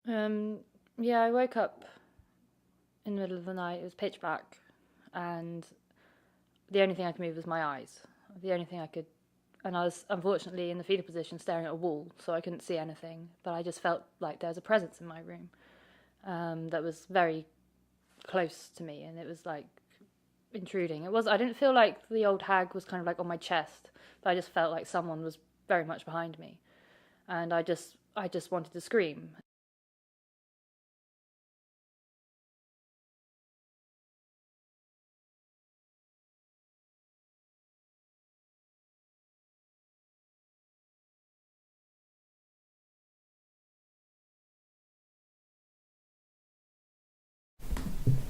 Um, yeah, I woke up in the middle of the night. It was pitch black, and the only thing I could move was my eyes. The only thing I could, and I was unfortunately in the fetal position, staring at a wall, so I couldn't see anything. But I just felt like there was a presence in my room that was very close to me, and it was like intruding. It was. I didn't feel like the old hag was kind of like on my chest, but I just felt like someone was very much behind me, and I just wanted to scream.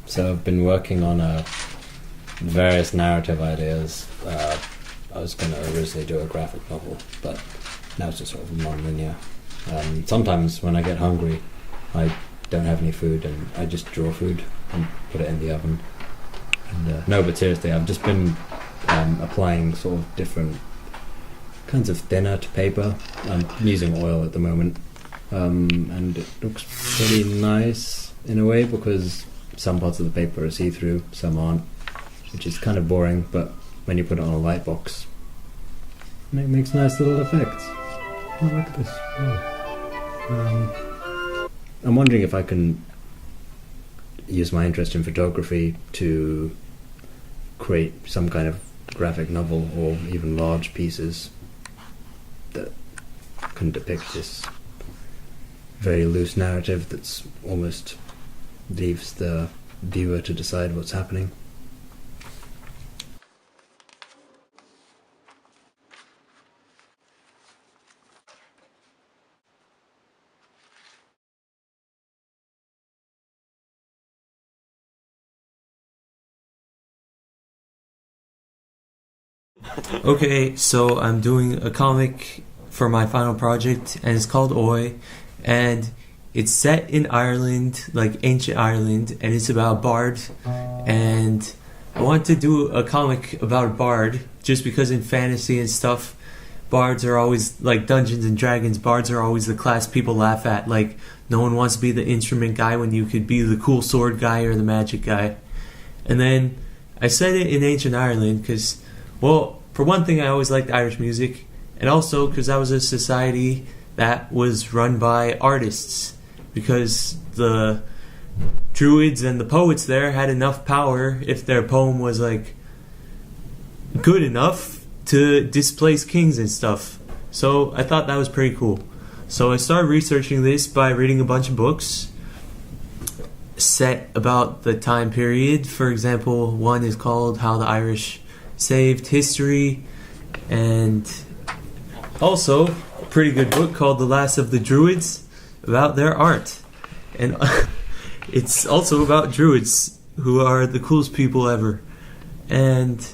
So I've been working on various narrative ideas. I was going to originally do a graphic novel, but now it's just sort of non-linear. Sometimes when I get hungry, I don't have any food, and I just draw food and put it in the oven. And no, but seriously, I've just been applying sort of different kinds of thinner to paper. I'm using oil at the moment, and it looks pretty nice in a way because some parts of the paper are see-through, some aren't, which is kind of boring, but when you put it on a light box, it makes nice little effects. Oh, look at this. I'm wondering if I can use my interest in photography to create some kind of graphic novel or even large pieces that can depict this very loose narrative that's almost leaves the viewer to decide what's happening. Okay, so I'm doing a comic for my final project, and it's called Oi, and it's set in Ireland, like ancient Ireland, and it's about a bard, and I want to do a comic about a bard, just because in fantasy and stuff, bards are always, like Dungeons and Dragons, bards are always the class people laugh at, like, no one wants to be the instrument guy when you could be the cool sword guy or the magic guy. And then I set it in ancient Ireland because, well, for one thing, I always liked Irish music, and also because that was a society that was run by artists, because the druids and the poets there had enough power if their poem was like good enough to displace kings and stuff. So I thought that was pretty cool. So I started researching this by reading a bunch of books set about the time period. For example, one is called How the Irish Saved History, and also a pretty good book called The Last of the Druids about their art. And it's also about druids who are the coolest people ever. And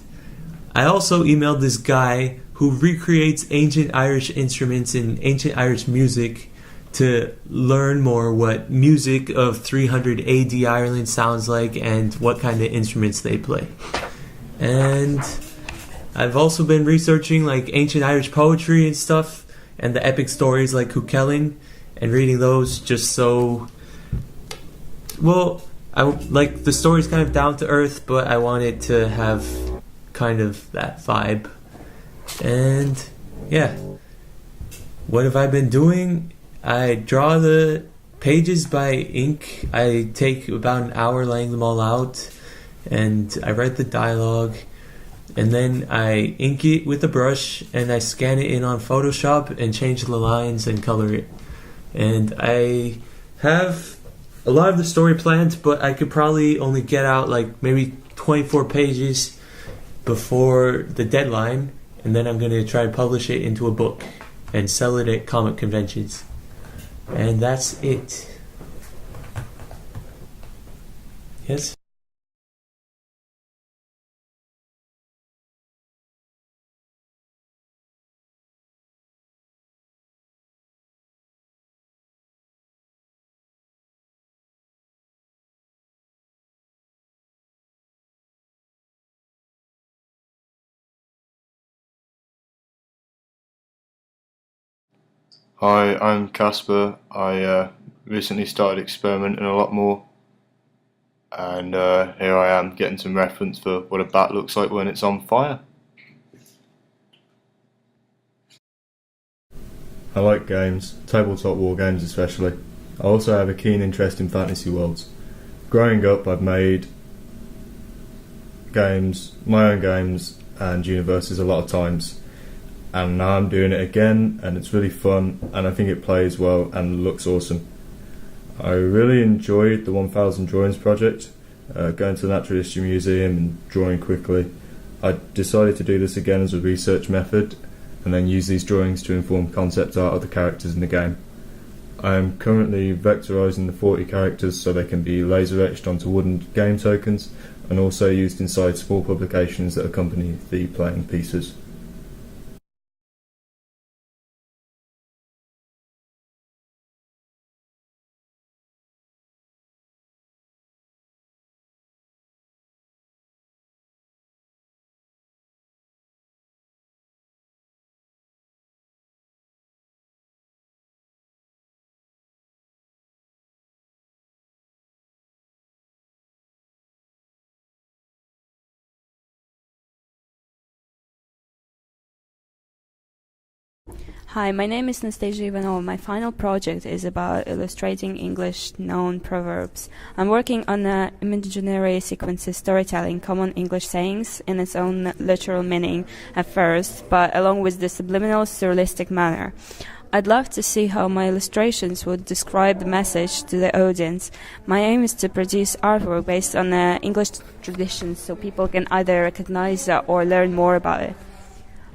I also emailed this guy who recreates ancient Irish instruments and ancient Irish music to learn more what music of 300 AD Ireland sounds like and what kind of instruments they play. And I've also been researching like ancient Irish poetry and stuff, and the epic stories like Cuchulainn, and reading those just so, well, I like the story's kind of down to earth, but I want it to have kind of that vibe. And yeah, what have I been doing? I draw the pages by ink. I take about an hour laying them all out, and I write the dialogue, and then I ink it with a brush, and I scan it in on Photoshop and change the lines and color it. And I have a lot of the story planned, but I could probably only get out like maybe 24 pages before the deadline, and then I'm going to try to publish it into a book and sell it at comic conventions. And that's it. Yes? Hi, I'm Casper. I recently started experimenting a lot more, and here I am getting some reference for what a bat looks like when it's on fire. I like games, tabletop war games especially. I also have a keen interest in fantasy worlds. Growing up, I've made games, my own games and universes a lot of times, and now I'm doing it again, and it's really fun, and I think it plays well and looks awesome. I really enjoyed the 1000 Drawings project, going to the Natural History Museum and drawing quickly. I decided to do this again as a research method, and then use these drawings to inform concept art of the characters in the game. I am currently vectorising the 40 characters so they can be laser etched onto wooden game tokens, and also used inside small publications that accompany the playing pieces. Hi, my name is Anastasia. My final project is about illustrating English known proverbs. I'm working on imaginary sequences storytelling common English sayings in its own literal meaning at first, but along with the subliminal surrealistic manner. I'd love to see how my illustrations would describe the message to the audience. My aim is to produce artwork based on English traditions so people can either recognize or learn more about it.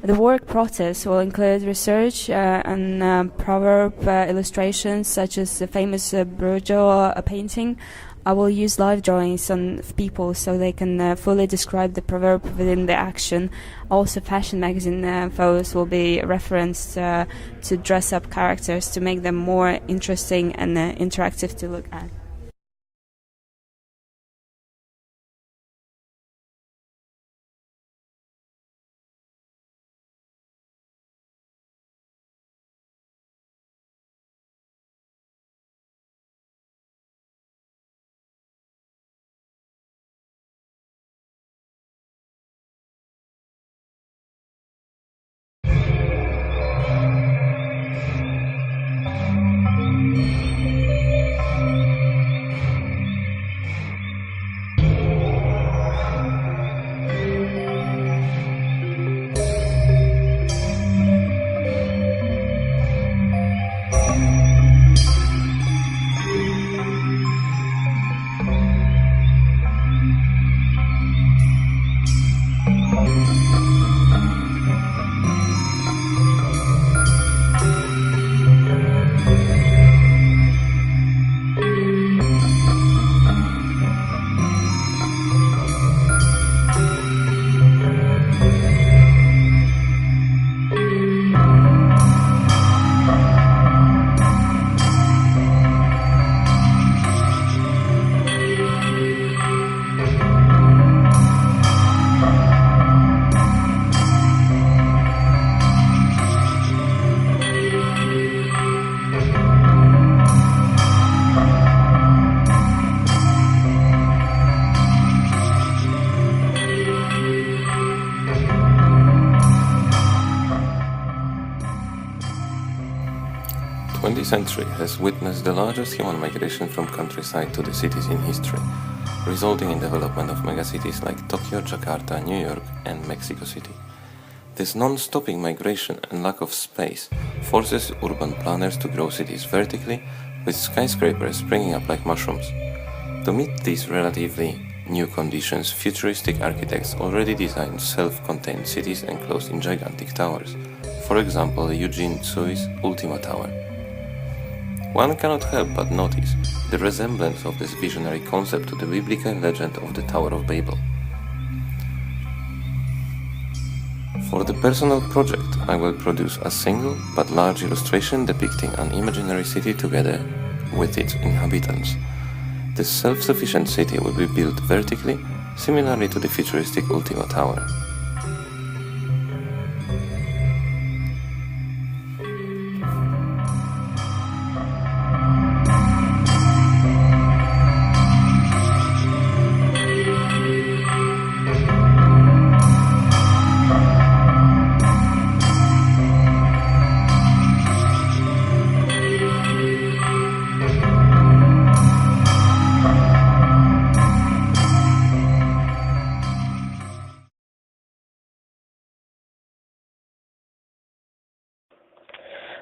The work process will include research and proverb illustrations such as the famous Bruegel painting. I will use live drawings of people so they can fully describe the proverb within the action. Also, fashion magazine photos will be referenced to dress up characters to make them more interesting and interactive to look at. The 20th century has witnessed the largest human migration from countryside to the cities in history, resulting in development of megacities like Tokyo, Jakarta, New York, and Mexico City. This non-stopping migration and lack of space forces urban planners to grow cities vertically, with skyscrapers springing up like mushrooms. To meet these relatively new conditions, futuristic architects already designed self-contained cities enclosed in gigantic towers, for example Eugene Tsui's Ultima Tower. One cannot help but notice the resemblance of this visionary concept to the biblical legend of the Tower of Babel. For the personal project, I will produce a single but large illustration depicting an imaginary city together with its inhabitants. This self-sufficient city will be built vertically, similarly to the futuristic Ultima Tower.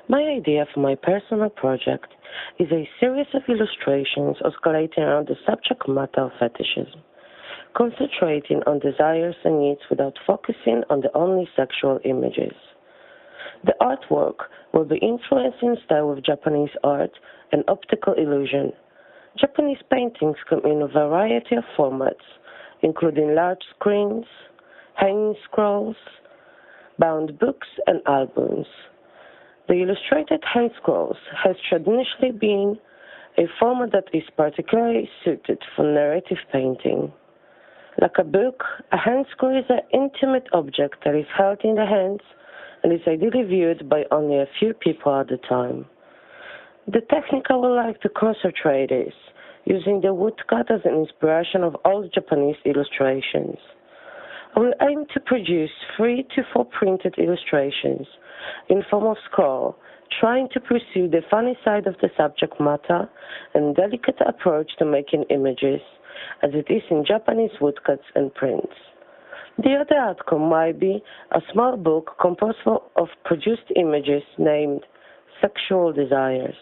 My idea for my personal project is a series of illustrations oscillating around the subject matter of fetishism, concentrating on desires and needs without focusing on the only sexual images. The artwork will be influenced in style with Japanese art and optical illusion. Japanese paintings come in a variety of formats, including large screens, hanging scrolls, bound books, and albums. The illustrated hand scrolls has traditionally been a format that is particularly suited for narrative painting. Like a book, a hand scroll is an intimate object that is held in the hands and is ideally viewed by only a few people at a time. The technique I would like to concentrate is using the woodcut as an inspiration of old Japanese illustrations. I will aim to produce 3 to 4 printed illustrations in form of scroll, trying to pursue the funny side of the subject matter and delicate approach to making images, as it is in Japanese woodcuts and prints. The other outcome might be a small book composed of produced images named Sexual Desires.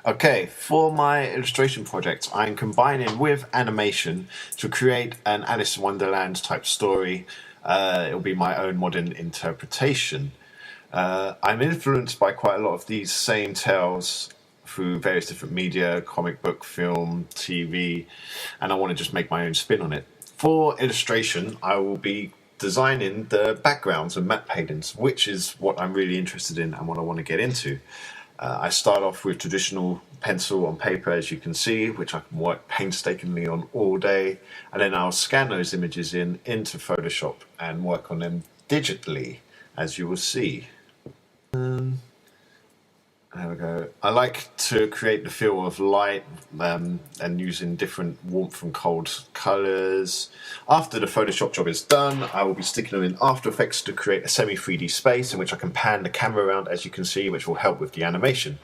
Okay, for my illustration project, I'm combining with animation to create an Alice in Wonderland type story. It'll be my own modern interpretation. I'm influenced by quite a lot of these same tales through various different media, comic book, film, TV, and I want to just make my own spin on it. For illustration, I will be designing the backgrounds and matte paintings, which is what I'm really interested in and what I want to get into. I start off with traditional pencil on paper, as you can see, which I can work painstakingly on all day, and then I'll scan those images into Photoshop and work on them digitally, as you will see. There we go. I like to create the feel of light and using different warmth and cold colours. After the Photoshop job is done, I will be sticking them in After Effects to create a semi-3D space in which I can pan the camera around, as you can see, which will help with the animation.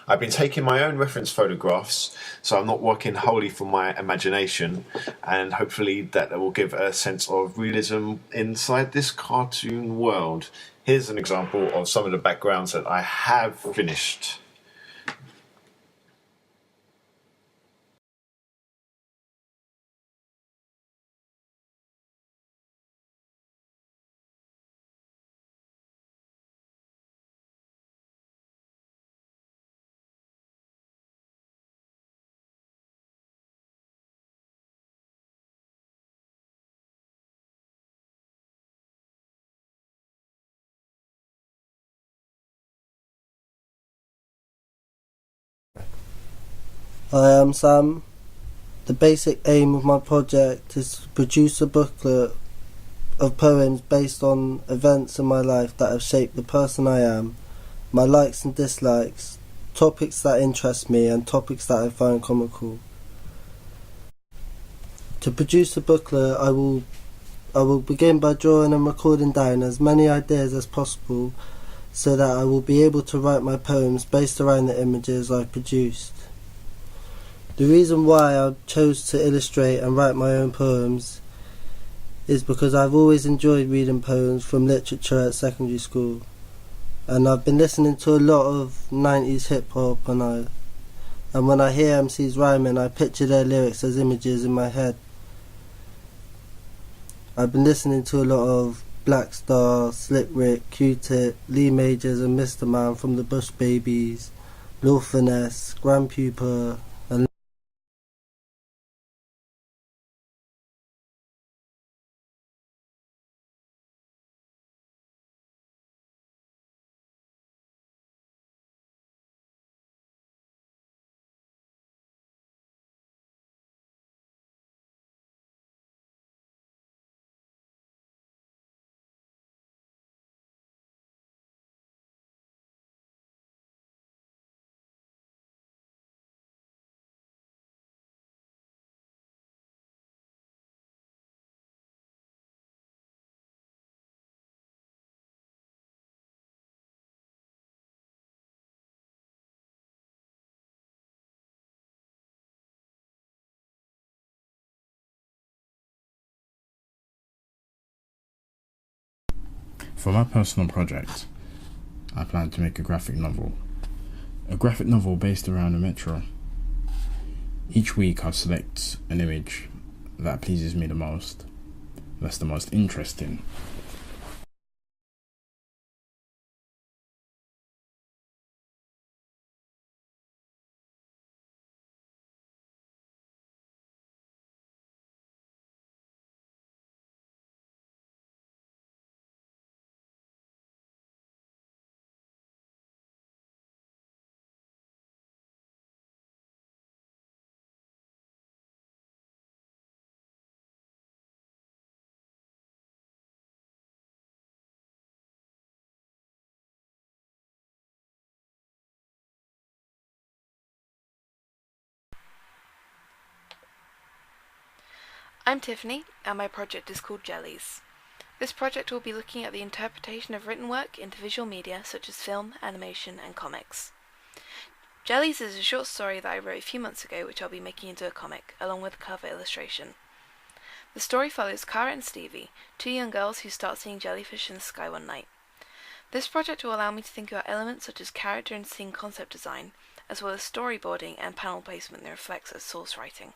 I've been taking my own reference photographs, so I'm not working wholly from my imagination, and hopefully that will give a sense of realism inside this cartoon world. Here's an example of some of the backgrounds that I have finished. Hi, I'm Sam. The basic aim of my project is to produce a booklet of poems based on events in my life that have shaped the person I am, my likes and dislikes, topics that interest me and topics that I find comical. To produce the booklet, I will begin by drawing and recording down as many ideas as possible so that I will be able to write my poems based around the images I've produced. The reason why I chose to illustrate and write my own poems is because I've always enjoyed reading poems from literature at secondary school, and I've been listening to a lot of 90s hip hop, and when I hear MCs rhyming, I picture their lyrics as images in my head. I've been listening to a lot of Black Star, Slick Rick, Q-Tip, Lee Majors and Mr. Man from the Bush Babies, Lil Finesse, Grand Pupa, For my personal project, I plan to make a graphic novel. A graphic novel based around a metro. Each week I'll select an image that pleases me the most, that's the most interesting. I'm Tiffany, and my project is called Jellies. This project will be looking at the interpretation of written work into visual media such as film, animation, and comics. Jellies is a short story that I wrote a few months ago which I'll be making into a comic, along with a cover illustration. The story follows Cara and Stevie, two young girls who start seeing jellyfish in the sky one night. This project will allow me to think about elements such as character and scene concept design, as well as storyboarding and panel placement that reflects as source writing.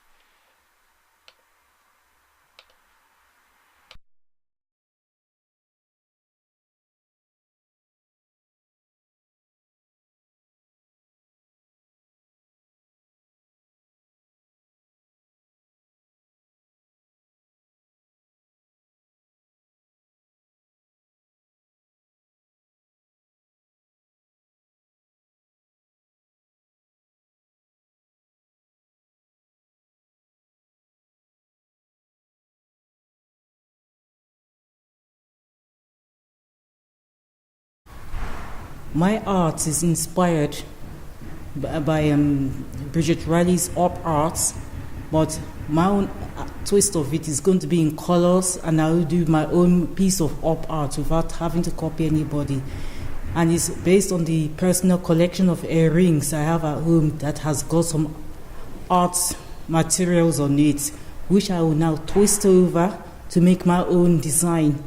My art is inspired by Bridget Riley's Up Arts, but my own twist of it is going to be in colors, and I will do my own piece of Up Art without having to copy anybody. And it's based on the personal collection of earrings I have at home that has got some art materials on it, which I will now twist over to make my own design.